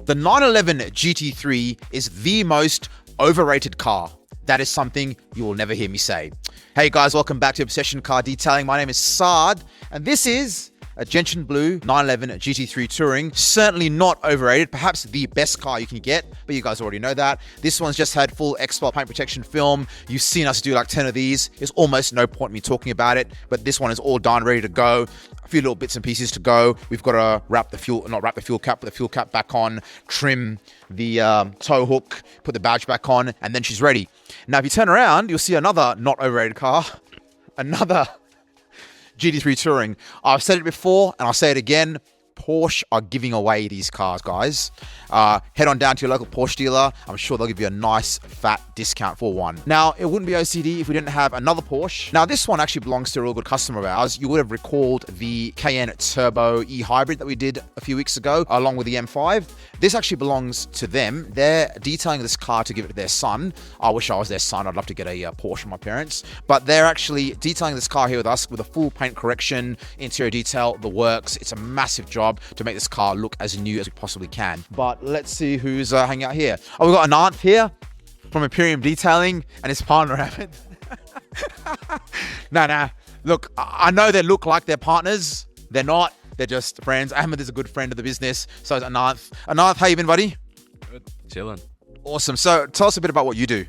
The 911 GT3 is the most overrated car. That is something you will never hear me say. Hey guys, welcome back to Obsession Car Detailing. My name is Saad, and this is a Gentian Blue 911 GT3 Touring. Certainly not overrated, perhaps the best car you can get, but you guys already know that. This one's just had full Expert paint protection film. You've seen us do like 10 of these. There's almost no point in me talking about it, but this one is all done, ready to go. A few little bits and pieces to go. We've got to put the fuel cap back on, trim the tow hook, put the badge back on, and then she's ready. Now, if you turn around, you'll see another not overrated car, another GT3 Touring. I've said it before and I'll say it again. Porsche are giving away these cars, guys. Head on down to your local Porsche dealer. I'm sure they'll give you a nice fat discount for one. Now, it wouldn't be OCD if we didn't have another Porsche. Now, this one actually belongs to a real good customer of ours. You would have recalled the Cayenne Turbo E-Hybrid that we did a few weeks ago, along with the M5. This actually belongs to them. They're detailing this car to give it to their son. I wish I was their son. I'd love to get a Porsche from my parents. But they're actually detailing this car here with us with a full paint correction, interior detail, the works. It's a massive job to make this car look as new as we possibly can. But let's see who's hanging out here. Oh, we've got Anant here from Imperium Detailing and his partner, Ahmed. Nah. Look, I know they look like they're partners. They're not. They're just friends. Ahmed is a good friend of the business. So is Anant. Anant, how you been, buddy? Good. Chilling. Awesome. So tell us a bit about what you do.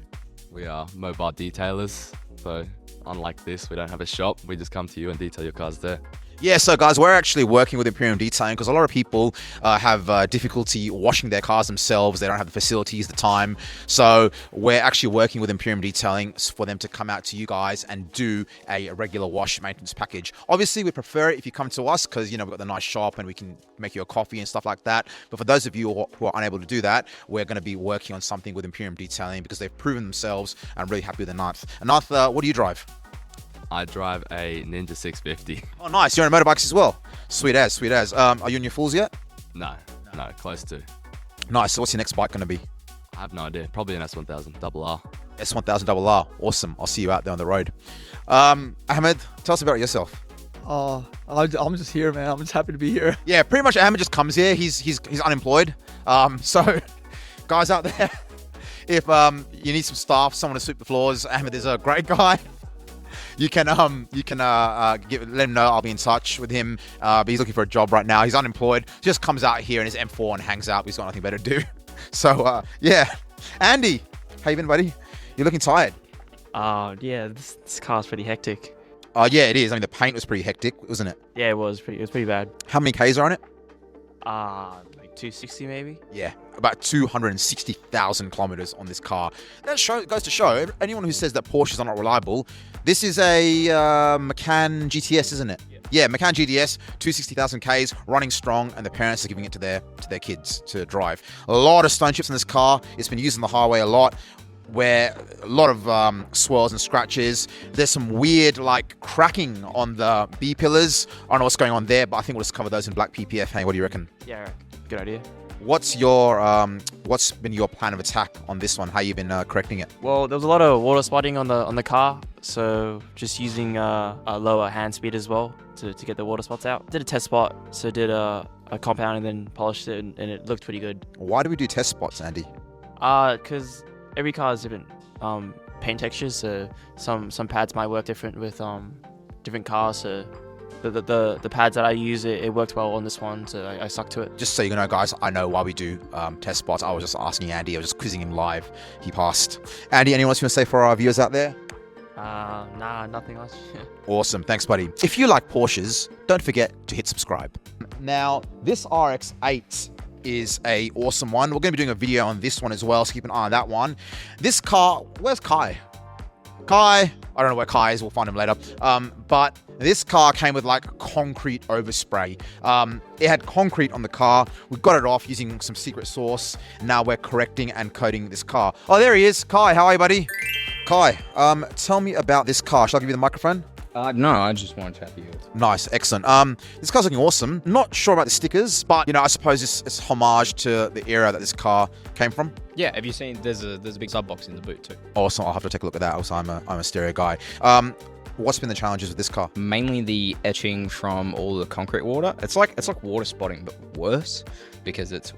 We are mobile detailers. So unlike this, we don't have a shop. We just come to you and detail your cars there. Yeah, so guys, we're actually working with Imperium Detailing because a lot of people have difficulty washing their cars themselves. They don't have the facilities, the time. So we're actually working with Imperium Detailing for them to come out to you guys and do a regular wash maintenance package. Obviously, we prefer it if you come to us because, you know, we've got the nice shop and we can make you a coffee and stuff like that. But for those of you who are unable to do that, we're going to be working on something with Imperium Detailing because they've proven themselves. I'm really happy with Anant. Anant, what do you drive? I drive a Ninja 650. Oh, nice. You're on motorbikes as well. Sweet as, sweet as. Are you on your fulls yet? No, close to. Nice. So what's your next bike going to be? I have no idea. Probably an S1000 RR. S1000 RR. Awesome. I'll see you out there on the road. Ahmed, tell us about yourself. I'm just here, man. I'm just happy to be here. Yeah, pretty much Ahmed just comes here. He's unemployed. So guys out there, if you need some staff, someone to sweep the floors, Ahmed is a great guy. You can let him know. I'll be in touch with him. But he's looking for a job right now. He's unemployed. Just comes out here in his M4 and hangs out. He's got nothing better to do. So yeah, Andy, how you been, buddy? You're looking tired. Yeah, this car's pretty hectic. Yeah, it is. I mean, the paint was pretty hectic, wasn't it? Yeah, it was pretty bad. How many Ks are on it? Like 260 maybe. Yeah, about 260,000 kilometers on this car. That goes to show anyone who says that Porsches are not reliable. This is a Macan GTS, isn't it? Yeah, Macan GTS, 260,000 Ks, running strong, and the parents are giving it to their kids to drive. A lot of stone chips in this car. It's been used on the highway a lot, where a lot of swirls and scratches. There's some weird like cracking on the B pillars. I don't know what's going on there, but I think we'll just cover those in black PPF. Hey, what do you reckon? Yeah, good idea. What's been your plan of attack on this one? How you been correcting it? Well, there was a lot of water spotting on the car, so just using a lower hand speed as well to get the water spots out. Did a test spot, so did a compound and then polished it, and it looked pretty good. Why do we do test spots, Andy? Because every car has different paint textures, so some pads might work different with different cars. So the pads that I use, it worked well on this one, so I stuck to it. Just so you know, guys, I know why we do test spots. I was just asking Andy. I was just quizzing him live. He passed. Andy, anyone else you want to say for our viewers out there? Nah, nothing else. Awesome. Thanks, buddy. If you like Porsches, don't forget to hit subscribe. Now, this RX-8 is a awesome one. We're going to be doing a video on this one as well, so keep an eye on that one. This car, where's Kai? Kai, I don't know where Kai is. We'll find him later. But this car came with like concrete overspray. It had concrete on the car. We got it off using some secret sauce. Now we're correcting and coating this car. Oh, there he is. Kai, how are you, buddy? Kai, tell me about this car. Shall I give you the microphone? No, I just want to chat to you. Nice, excellent. This car's looking awesome. Not sure about the stickers, but you know, I suppose it's homage to the era that this car came from. Yeah, have you seen? There's a big sub box in the boot too. Awesome. I'll have to take a look at that. Also, I'm a stereo guy. What's been the challenges with this car? Mainly the etching from all the concrete water. It's like water spotting, but worse, because it's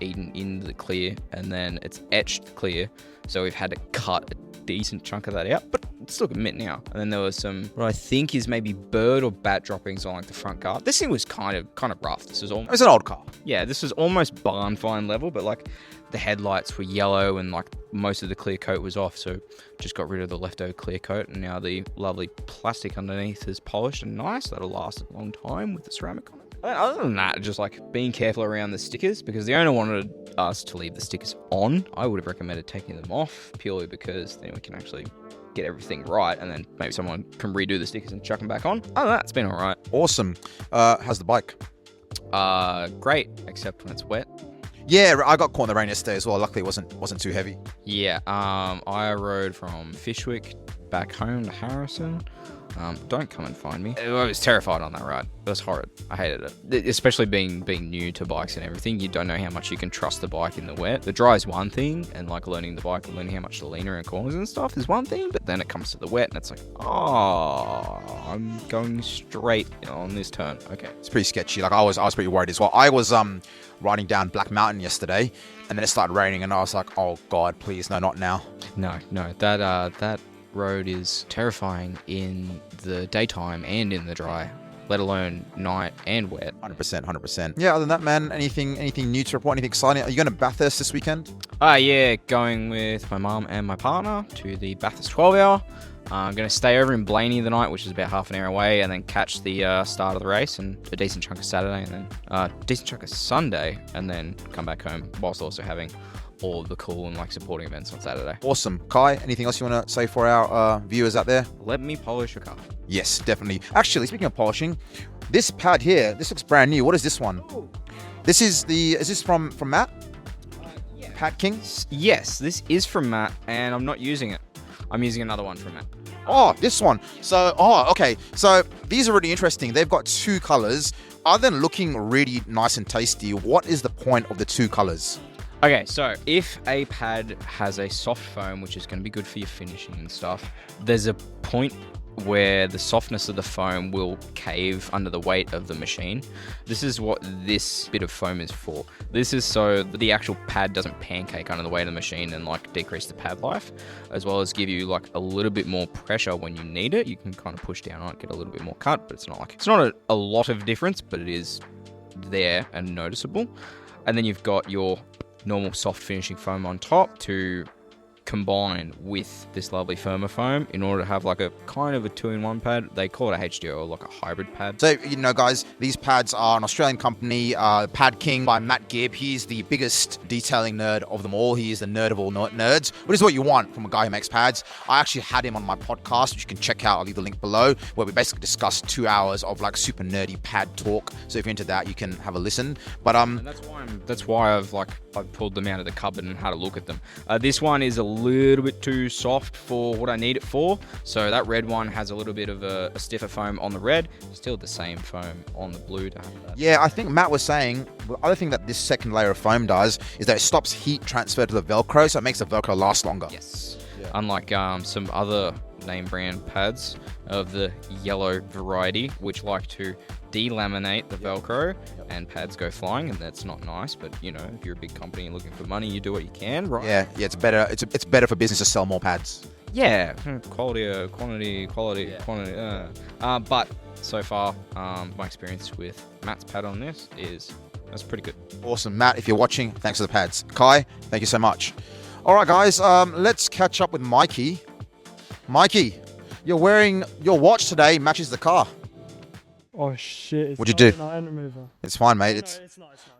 eaten into the clear and then it's etched clear. So we've had to cut a decent chunk of that out, but it's still good now. And then there was some, what I think is maybe bird or bat droppings on like the front guard. This thing was kind of rough. This was almost, It's an old car. yeah, this was almost barn find level, but like the headlights were yellow and like most of the clear coat was off, so just got rid of the leftover clear coat, and now the lovely plastic underneath is polished and nice. That'll last a long time with the ceramic on it. And other than that, just like being careful around the stickers, because the owner wanted us to leave the stickers on. I would have recommended taking them off, purely because then we can actually get everything right, and then maybe someone can redo the stickers and chuck them back on. Other than that, it's been all right. Awesome. How's the bike? Great, except when it's wet. Yeah, I got caught in the rain yesterday as well. Luckily, it wasn't too heavy. Yeah, I rode from Fishwick back home to Harrison. Don't come and find me. I was terrified on that ride. It was horrid. I hated it. Especially being new to bikes and everything, you don't know how much you can trust the bike in the wet. The dry is one thing, and like learning the bike and learning how much to lean around corners and stuff is one thing, but then it comes to the wet and it's like, oh, I'm going straight on this turn. Okay. It's pretty sketchy. Like I was pretty worried as well. I was riding down Black Mountain yesterday, and then it started raining, and I was like, oh God, please, no, not now. No, that road is terrifying in the daytime and in the dry, let alone night and wet. 100%. Yeah, other than that, man, anything new to report? Anything exciting? Are you going to Bathurst this weekend? Yeah, going with my mum and my partner to the Bathurst 12 hour. I'm going to stay over in Blaney the night, which is about half an hour away, and then catch the start of the race and a decent chunk of Saturday, and then a decent chunk of Sunday, and then come back home whilst also having all of the cool and like supporting events on Saturday. Awesome. Kai, anything else you want to say for our viewers out there? Let me polish your car. Yes, definitely. Actually, speaking of polishing, this pad here, this looks brand new. What is this one? Is this from Matt? Yeah. Pad King? Yes, this is from Matt, and I'm not using it. I'm using another one from Matt. Oh, this one. So, okay. So these are really interesting. They've got two colors. Other than looking really nice and tasty, what is the point of the two colors? Okay, so if a pad has a soft foam, which is going to be good for your finishing and stuff, there's a point where the softness of the foam will cave under the weight of the machine. This is what this bit of foam is for. This is so that the actual pad doesn't pancake under the weight of the machine and like decrease the pad life, as well as give you like a little bit more pressure when you need it. You can kind of push down on it, get a little bit more cut, but it's not a lot of difference, but it is there and noticeable. And then you've got your normal soft finishing foam on top to combine with this lovely firmer foam in order to have like a kind of a 2-in-1 pad. They call it a HDO, or like a hybrid pad. So, guys, these pads are an Australian company, Pad King by Matt Gibb. He's the biggest detailing nerd of them all. He is the nerd of all nerds, which is what you want from a guy who makes pads. I actually had him on my podcast, which you can check out. I'll leave the link below, where we basically discussed 2 hours of like super nerdy pad talk. So if you're into that, you can have a listen. But and that's why I've pulled them out of the cupboard and had a look at them. This one is a little bit too soft for what I need it for. So that red one has a little bit of a stiffer foam on the red, still the same foam on the blue to have that. Yeah, I think Matt was saying the other thing that this second layer of foam does is that it stops heat transfer to the Velcro, so it makes the Velcro last longer. Yes. Yeah. Unlike some other name brand pads of the yellow variety, which like to delaminate the Velcro and pads go flying, and that's not nice. But if you're a big company and looking for money, you do what you can, right? Yeah, it's better. It's better for business to sell more pads. Yeah, quantity. But so far, my experience with Matt's pad on this that's pretty good. Awesome, Matt. If you're watching, thanks for the pads. Kai, thank you so much. All right, guys, let's catch up with Mikey. Mikey, you're wearing your watch today. Matches the car. Oh shit! What'd you do? Hand remover. It's fine, mate.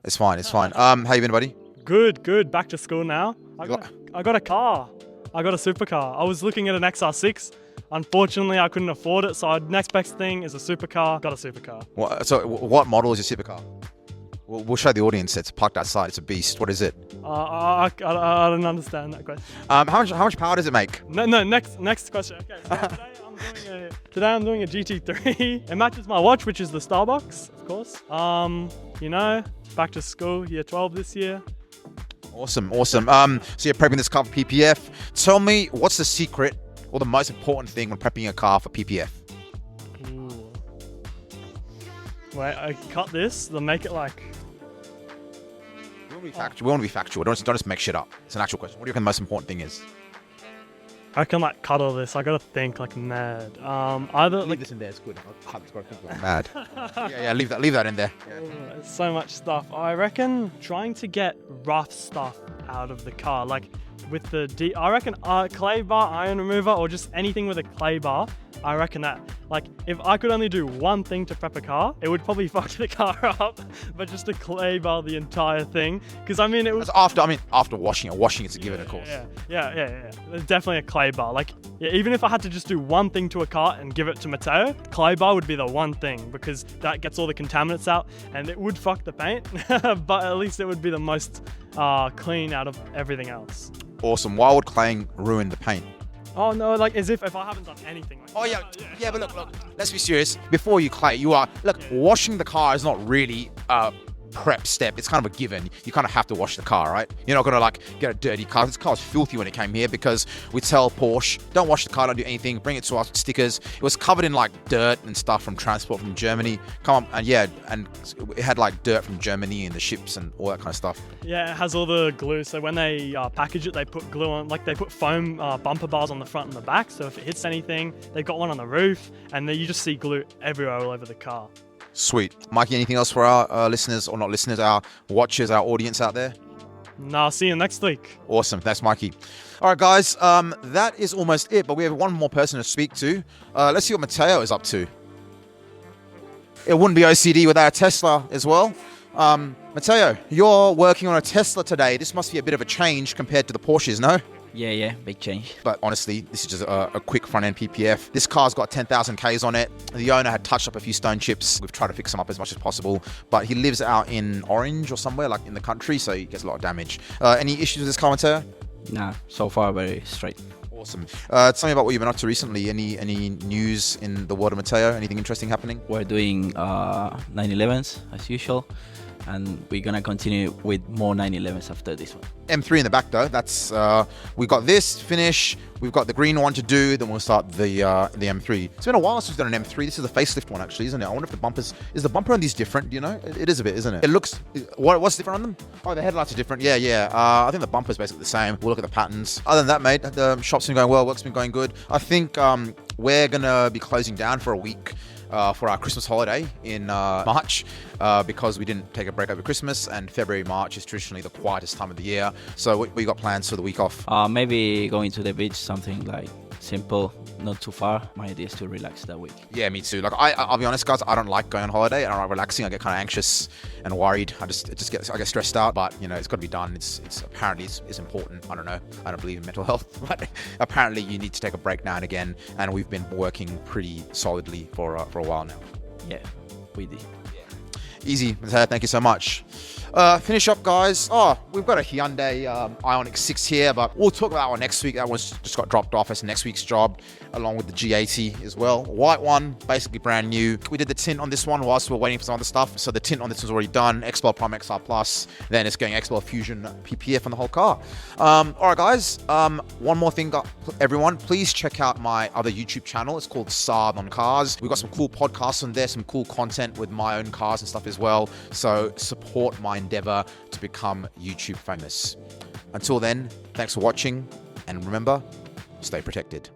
It's fine. How you been, buddy? Good. Back to school now. I got a car. I got a supercar. I was looking at an XR6. Unfortunately, I couldn't afford it, so next best thing is a supercar. Got a supercar. What model is your supercar? We'll show the audience. It's parked outside. It's a beast. What is it? I don't understand that question. How much power does it make? No. Next question. Okay. So today I'm doing a GT3. It matches my watch, which is the Starbucks, of course. Back to school, year 12 this year. Awesome. So you're prepping this car for PPF. Tell me, what's the secret or the most important thing when prepping a car for PPF? Wait, I cut this. They'll make it like. We want to be factual. Don't just make shit up. It's an actual question. What do you reckon the most important thing is? I can like cut all this. I gotta think like mad. Either like this in there. It's good. Mad. Yeah. Leave that in there. there's so much stuff. I reckon trying to get rough stuff out of the car, like with the I reckon clay bar, iron remover, or just anything with a clay bar. I reckon that, like, if I could only do one thing to prep a car, it would probably fuck the car up, but just to clay bar the entire thing. Because I mean, it was After washing it's a given, of course. Yeah. There's definitely a clay bar. Like, yeah, even if I had to just do one thing to a car and give it to Matteo, clay bar would be the one thing, because that gets all the contaminants out, and it would fuck the paint, but at least it would be the most clean out of everything else. Awesome. Why would claying ruin the paint? Oh no, like as if I haven't done anything. Like, Oh yeah, but look. Let's be serious. Before you clay, washing the car is not really a prep step. It's kind of a given. You kind of have to wash the car, right? You're not gonna like get a dirty car. This car was filthy when it came here because we tell Porsche, don't wash the car, don't do anything. Bring it to us with stickers. It was covered in like dirt and stuff from transport from Germany. Come on, and it had like dirt from Germany and the ships and all that kind of stuff. Yeah, it has all the glue. So when they package it, they put glue on, like they put foam bumper bars on the front and the back. So if it hits anything, they've got one on the roof, and then you just see glue everywhere all over the car. Sweet. Mikey, anything else for our listeners, or not listeners, our watchers, our audience out there? Nah, see you next week. Awesome. Thanks, Mikey. All right, guys. That is almost it, but we have one more person to speak to. Let's see what Matteo is up to. It wouldn't be OCD without a Tesla as well. Matteo, you're working on a Tesla today. This must be a bit of a change compared to the Porsches, no? Yeah, big change. But honestly, this is just a quick front-end PPF. This car's got 10,000 Ks on it. The owner had touched up a few stone chips. We've tried to fix them up as much as possible. But he lives out in Orange or somewhere, like in the country, so he gets a lot of damage. Any issues with this car, Matteo? Nah, so far very straight. Awesome. Tell me about what you've been up to recently. Any news in the world of Matteo? Anything interesting happening? We're doing 911s as usual, and we're gonna continue with more 911s after this one. M3 in the back though. That's we got this finish. We've got the green one to do. Then we'll start the M3. It's been a while since we've done an M3. This is the facelift one actually, isn't it? I wonder if the bumpers is the bumper on these different. Do you know? It is a bit, isn't it? It looks. What's different on them? Oh, the headlights are different. Yeah. I think the bumper's basically the same. We'll look at the patterns. Other than that, mate, the shop's been going well. Work's been going good. I think we're gonna be closing down for a week. For our Christmas holiday in March because we didn't take a break over Christmas, and February, March is traditionally the quietest time of the year. So we got plans for the week off. Maybe going to the beach, something like simple, not too far. My idea is to relax that week. Yeah, me too. Like I'll be honest, guys, I don't like going on holiday. I don't like relaxing. I get kind of anxious and worried. I get stressed out. But you know, it's got to be done. It's apparently it's important. I don't know. I don't believe in mental health, but apparently you need to take a break now and again. And we've been working pretty solidly for a while now. Yeah, we did. Easy. Thank you so much. Finish up, guys. We've got a Hyundai Ioniq 6 here, but we'll talk about that one next week. That one's just got dropped off as next week's job, along with the G80 as well. White one, basically brand new. We did the tint on this one whilst we were waiting for some other stuff. So the tint on this one's already done. XPEL Prime XR Plus. Then it's going XPEL Fusion PPF on the whole car. All right, guys. One more thing, everyone. Please check out my other YouTube channel. It's called Saad on Cars. We've got some cool podcasts on there, some cool content with my own cars and stuff as well. So support my endeavor to become YouTube famous. Until then, thanks for watching, and remember, stay protected.